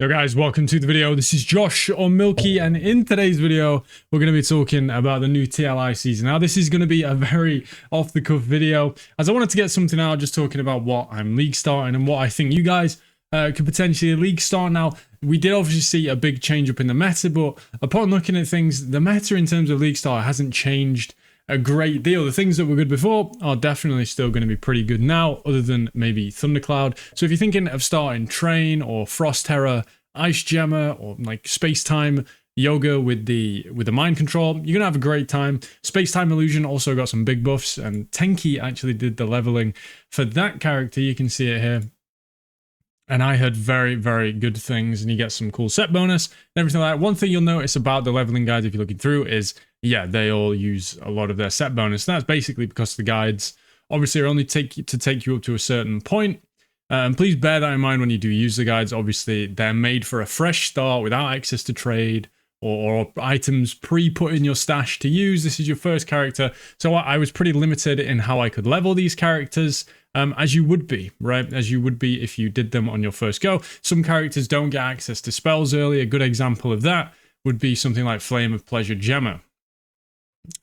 Yo guys, welcome to the video. This is Josh or Milky, and in today's video we're going to be talking about the new TLI season. Now this is going to be a very off-the-cuff video, as I wanted to get something out just talking about what I'm league starting and what I think you guys could potentially league start. Now we did obviously see a big change up in the meta, but upon looking at things, the meta in terms of league start hasn't changed a great deal. The things that were good before are definitely still going to be pretty good now, other than maybe Thundercloud. So if you're thinking of starting Train or Frost Terror, Ice Gemma, or like Space Time Yoga with the mind control, you're gonna have a great time. Space Time Illusion also got some big buffs, and Tenki actually did the leveling for that character. You can see it here. And I heard very, very good things, and you get some cool set bonus and everything like that. One thing you'll notice about the leveling guides, if you're looking through, is yeah, they all use a lot of their set bonus. And that's basically because the guides obviously are only take you up to a certain point. And please bear that in mind when you do use the guides. Obviously, they're made for a fresh start without access to trade or items pre-put in your stash to use. This is your first character. So I was pretty limited in how I could level these characters. As you would be, right? As you would be if you did them on your first go. Some characters don't get access to spells early. A good example of that would be something like Flame of Pleasure Gemma.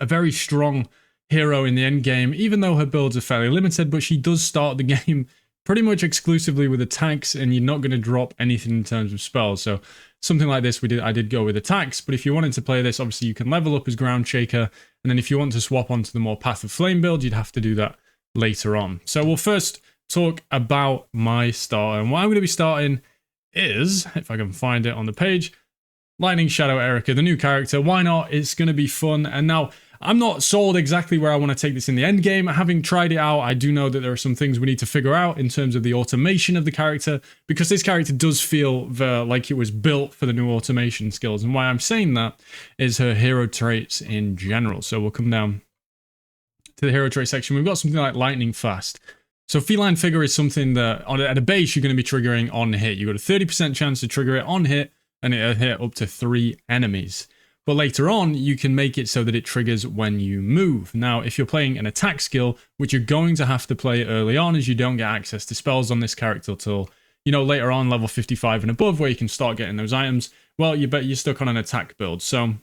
A very strong hero in the end game, even though her builds are fairly limited, but she does start the game pretty much exclusively with attacks, and you're not going to drop anything in terms of spells. So something like this, I did go with attacks, but if you wanted to play this, obviously you can level up as Ground Shaker, and then if you want to swap onto the more Path of Flame build, you'd have to do that later on. So we'll first talk about my start, and what I'm going to be starting is, if I can find it on the page, Lightning Shadow Erika, the new character. Why not? It's going to be fun. And now I'm not sold exactly where I want to take this in the end game. Having tried it out, I do know that there are some things we need to figure out in terms of the automation of the character, because this character does feel like it was built for the new automation skills. And why I'm saying that is her hero traits in general. So we'll come down to the hero trait section. We've got something like Lightning Fast. So Feline Figure is something that at a base you're going to be triggering on hit. You've got a 30% chance to trigger it on hit, and it'll hit up to 3 enemies. But later on, you can make it so that it triggers when you move. Now, if you're playing an attack skill, which you're going to have to play early on, as you don't get access to spells on this character till, you know, later on, level 55 and above, where you can start getting those items, well, you bet you're stuck on an attack build. So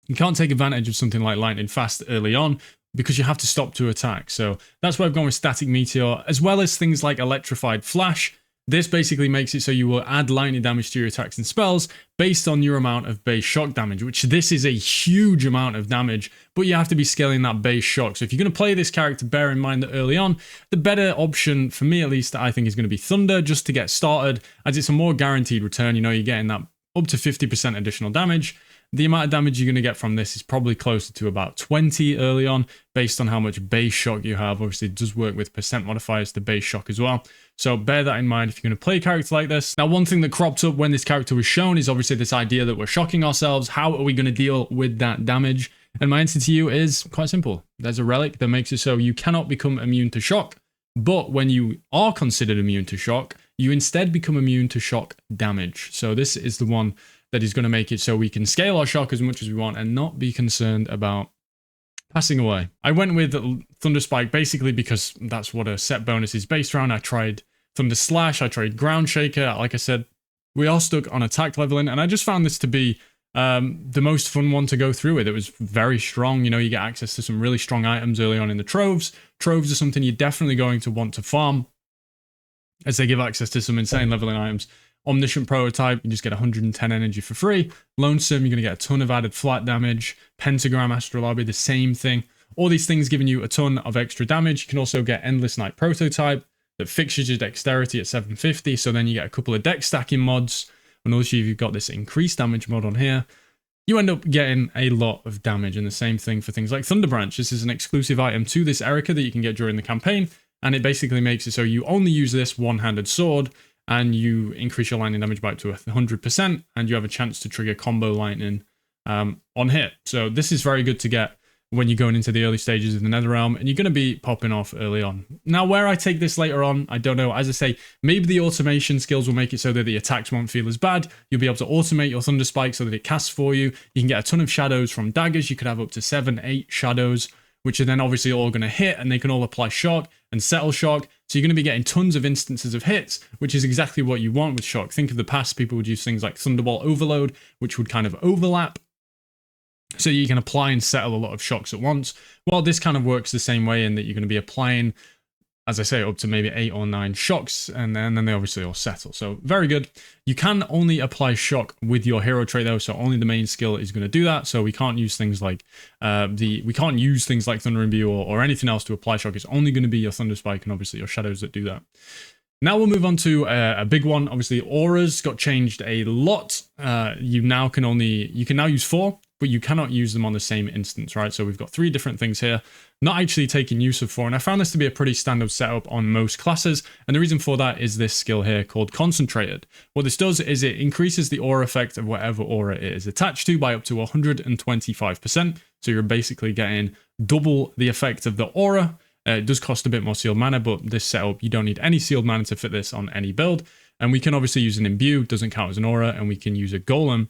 you can't take advantage of something like Lightning Fast early on, because you have to stop to attack. So that's why I've gone with Static Meteor, as well as things like Electrified Flash. This basically makes it so you will add lightning damage to your attacks and spells based on your amount of base shock damage, which this is a huge amount of damage, but you have to be scaling that base shock. So if you're going to play this character, bear in mind that early on, the better option, for me at least, I think is going to be Thunder, just to get started, as it's a more guaranteed return. You know, you're getting that up to 50% additional damage. The amount of damage you're going to get from this is probably closer to about 20 early on, based on how much base shock you have. Obviously, it does work with percent modifiers to base shock as well. So bear that in mind if you're going to play a character like this. Now, one thing that cropped up when this character was shown is obviously this idea that we're shocking ourselves. How are we going to deal with that damage? And my answer to you is quite simple. There's a relic that makes it so you cannot become immune to shock. But when you are considered immune to shock, you instead become immune to shock damage. So this is the one that is going to make it so we can scale our shock as much as we want and not be concerned about passing away. I went with Thunder Spike basically because that's what a set bonus is based around. I tried Thunder Slash, I tried Ground Shaker. Like I said, we are stuck on attack leveling, and I just found this to be the most fun one to go through with. It was very strong. You know, you get access to some really strong items early on in the troves. Troves are something you're definitely going to want to farm, as they give access to some insane leveling items. Omniscient Prototype, you just get 110 energy for free. Lonesome, you're going to get a ton of added flat damage. Pentagram, Astrolabe, the same thing. All these things giving you a ton of extra damage. You can also get Endless Night Prototype that fixes your dexterity at 750, so then you get a couple of dex stacking mods. And also you've got this increased damage mod on here. You end up getting a lot of damage, and the same thing for things like Thunder Branch. This is an exclusive item to this Erika that you can get during the campaign, and it basically makes it so you only use this one-handed sword, and you increase your lightning damage by up to 100%, and you have a chance to trigger combo lightning on hit. So this is very good to get when you're going into the early stages of the Netherrealm, and you're going to be popping off early on. Now, where I take this later on, I don't know. As I say, maybe the automation skills will make it so that the attacks won't feel as bad. You'll be able to automate your Thunder Spike so that it casts for you. You can get a ton of shadows from daggers. You could have up to 7, 8 shadows which are then obviously all going to hit, and they can all apply shock and settle shock. So you're going to be getting tons of instances of hits, which is exactly what you want with shock. Think of the past, people would use things like Thunderbolt Overload, which would kind of overlap. So you can apply and settle a lot of shocks at once. Well, this kind of works the same way in that you're going to be applying, as I say, up to maybe 8 or 9 shocks, and then they obviously all settle. So very good. You can only apply shock with your hero trait though, so only the main skill is going to do that. So we can't use things like Thunder Imbue or anything else to apply shock. It's only going to be your Thunder Spike and obviously your shadows that do that. Now we'll move on to a big one. Obviously, auras got changed a lot. You can now use 4. But you cannot use them on the same instance, right? So we've got 3 different things here, not actually taking use of 4. And I found this to be a pretty standard setup on most classes. And the reason for that is this skill here called Concentrated. What this does is it increases the aura effect of whatever aura it is attached to by up to 125%. So you're basically getting double the effect of the aura. It does cost a bit more sealed mana, but this setup, you don't need any sealed mana to fit this on any build. And we can obviously use an Imbue, doesn't count as an aura, and we can use a Golem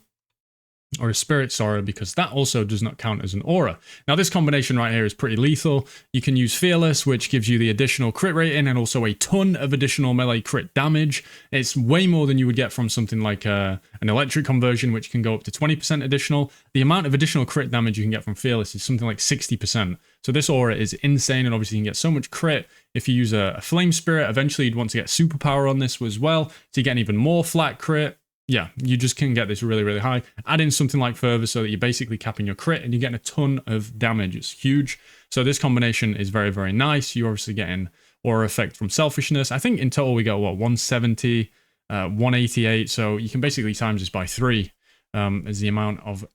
or a Spirit Sorrow because that also does not count as an aura. Now this combination right here is pretty lethal. You can use Fearless, which gives you the additional crit rating and also a ton of additional melee crit damage. It's way more than you would get from something like an Electric Conversion, which can go up to 20% additional. The amount of additional crit damage you can get from Fearless is something like 60%. So this aura is insane, and obviously you can get so much crit. If you use a Flame Spirit, eventually you'd want to get Superpower on this as well, so you get even more flat crit. Yeah, you just can get this really, really high. Add in something like Fervor so that you're basically capping your crit and you're getting a ton of damage. It's huge. So this combination is very, very nice. You're obviously getting aura effect from Selfishness. I think in total we got, what, 170, 188. So you can basically times this by 3 is the amount of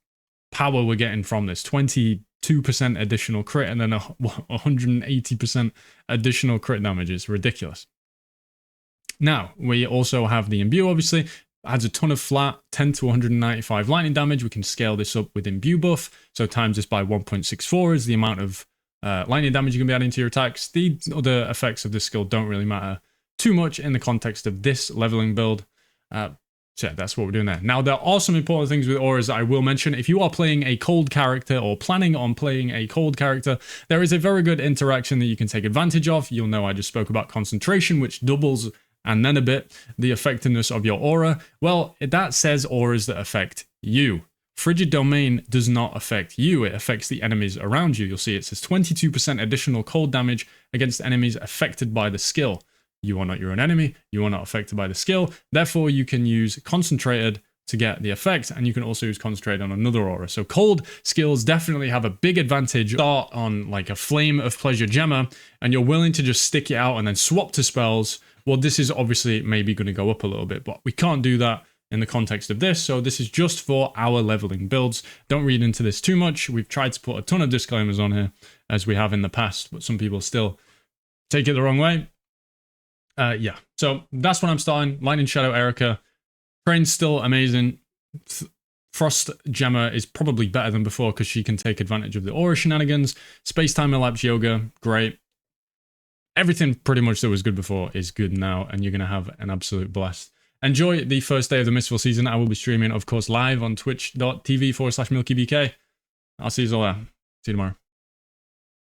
power we're getting from this. 22% additional crit and then 180% additional crit damage. It's ridiculous. Now, we also have the Imbue, obviously. Adds a ton of flat, 10 to 195 lightning damage. We can scale this up with Imbue buff. So times this by 1.64 is the amount of lightning damage you can be adding to your attacks. The other effects of this skill don't really matter too much in the context of this leveling build. So yeah, that's what we're doing there. Now, there are some important things with auras that I will mention. If you are playing a cold character or planning on playing a cold character, there is a very good interaction that you can take advantage of. You'll know I just spoke about concentration, which doubles and then a bit the effectiveness of your aura. Well, that says auras that affect you. Frigid Domain does not affect you, it affects the enemies around you. You'll see it says 22% additional cold damage against enemies affected by the skill. You are not your own enemy, you are not affected by the skill, therefore you can use Concentrated to get the effect, and you can also use Concentrated on another aura. So cold skills definitely have a big advantage. Start on like a Flame of Pleasure Gemma, and you're willing to just stick it out and then swap to spells. Well, this is obviously maybe going to go up a little bit, but we can't do that in the context of this. So this is just for our leveling builds. Don't read into this too much. We've tried to put a ton of disclaimers on here as we have in the past, but some people still take it the wrong way. Yeah, so that's what I'm starting. Lightning Shadow Erika. Train's still amazing. Frost Gemma is probably better than before because she can take advantage of the aura shenanigans. Space-Time Elapse Yoga, great. Everything pretty much that was good before is good now, and you're going to have an absolute blast. Enjoy the first day of the Mistfall season. I will be streaming, of course, live on twitch.tv/MilkyBK. I'll see you all there. See you tomorrow.